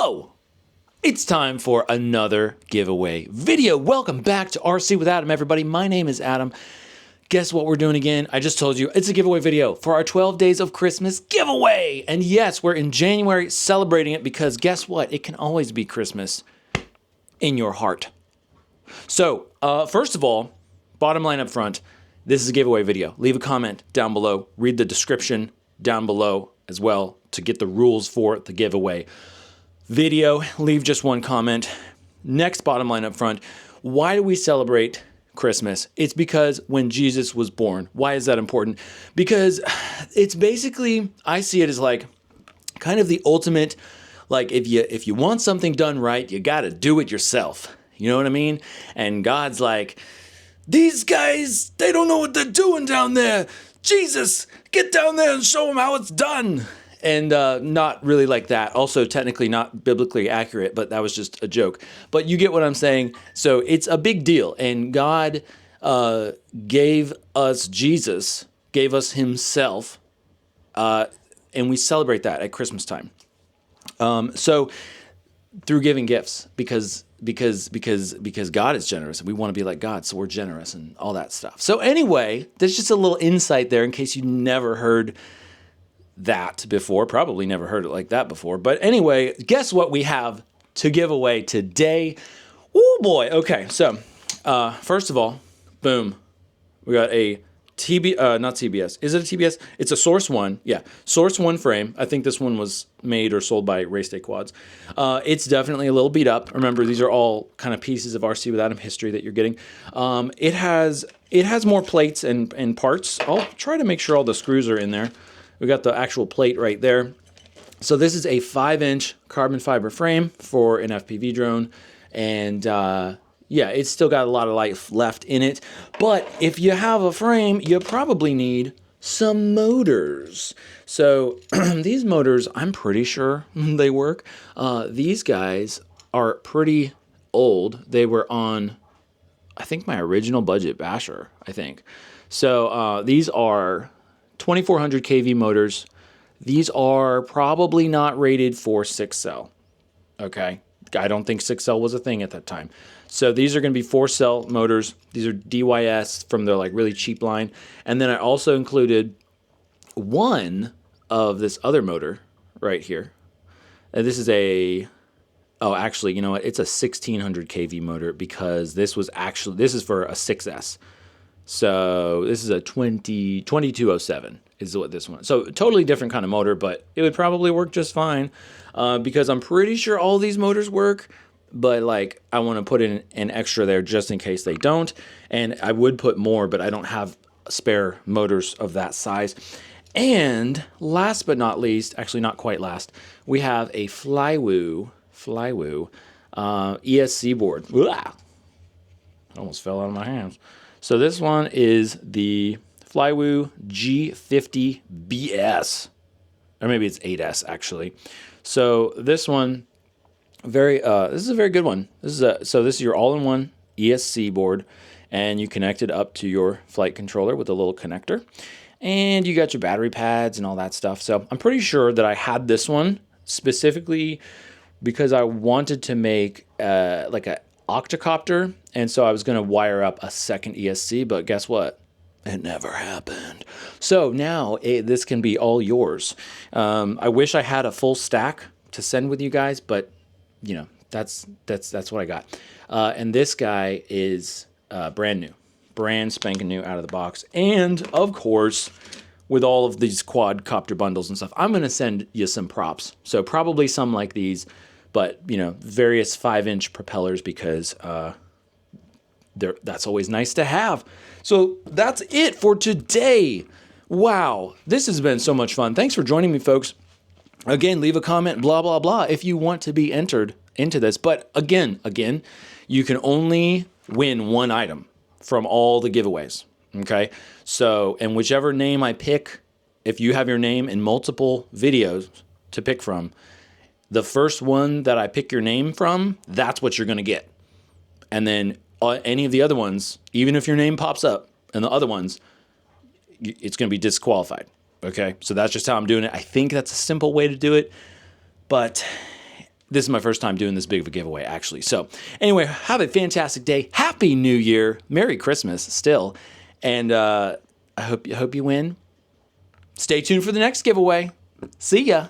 So, it's time for another giveaway video. Welcome back to RC with Adam, everybody. My name is Adam. Guess what we're doing again? I just told you it's a giveaway video for our 12 Days of Christmas giveaway. And yes, we're in January celebrating it because guess what? It can always be Christmas in your heart. So, first of all, bottom line up front, this is a giveaway video. Leave a comment down below. Read the description down below as well to get the rules for the giveaway video. Leave just one comment. Next bottom line up front, why do we celebrate Christmas? It's because when Jesus was born. Why is that important? Because it's basically, I see it as like kind of the ultimate, like if you want something done right, you got to do it yourself. You know what I mean? And God's like, these guys, they don't know what they're doing down there. Jesus, get down there and show them how it's done. And not really like that. Also, technically not biblically accurate, but that was just a joke. But you get what I'm saying. So it's a big deal. And God gave us Jesus, gave us himself, and we celebrate that at Christmas time. So through giving gifts, because God is generous and we want to be like God, so we're generous and all that stuff. So anyway, there's just a little insight there in case you never heard that before, probably never heard it like that before. But anyway, guess what we have to give away today? Oh boy. Okay, so first of all, boom, we got a not TBS. Is it a TBS? It's a SourceOne. Yeah, SourceOne frame. I think this one was made or sold by Race Day Quads. It's definitely a little beat up. Remember, these are all kind of pieces of RC with Adam history that you're getting. It has more plates and parts. I'll try to make sure all the screws are in there. We got the actual plate right there. So this is a 5-inch carbon fiber frame for an FPV drone. And yeah, it's still got a lot of life left in it. But if you have a frame, you probably need some motors. So these motors, I'm pretty sure they work. These guys are pretty old. They were on, I think, my original budget basher, I think. So these are 2400 kV motors. These are probably not rated for 6-cell. Okay, I don't think 6-cell was a thing at that time. So these are going to be 4-cell motors. These are DYS from their like really cheap line. And then I also included one of this other motor right here. And this is actually, you know what? It's a 1600 kV motor because this is for a 6S. So this is a 2207 is what this one. So totally different kind of motor, but it would probably work just fine because I'm pretty sure all these motors work, but like I want to put in an extra there just in case they don't. And I would put more, but I don't have spare motors of that size. And last but not least, actually not quite last, we have a FlyWoo ESC board. Blah! It almost fell out of my hands. So this one is the FlyWoo G50BS, or maybe it's 8S actually. So this one, this is a very good one. This is your all-in-one ESC board, and you connect it up to your flight controller with a little connector, and you got your battery pads and all that stuff. So I'm pretty sure that I had this one specifically because I wanted to make like a octocopter, and so I was going to wire up a second ESC, but guess what? It never happened. So now this can be all yours. I wish I had a full stack to send with you guys, but you know, that's what I got. And this guy is brand spanking new out of the box. And of course, with all of these quadcopter bundles and stuff, I'm going to send you some props. So probably some like these, but you know, various 5-inch propellers because that's always nice to have. So that's it for today. Wow, this has been so much fun. Thanks for joining me, folks. Again, leave a comment, blah, blah, blah, if you want to be entered into this. But again, you can only win one item from all the giveaways, okay? So, and whichever name I pick, if you have your name in multiple videos to pick from, the first one that I pick your name from, that's what you're going to get. And then any of the other ones, even if your name pops up, and the other ones, it's going to be disqualified. Okay, so that's just how I'm doing it. I think that's a simple way to do it, but This is my first time doing this big of a giveaway, actually. So anyway, have a fantastic day. Happy New Year. Merry Christmas still. And I hope you win. Stay tuned for the next giveaway. See ya.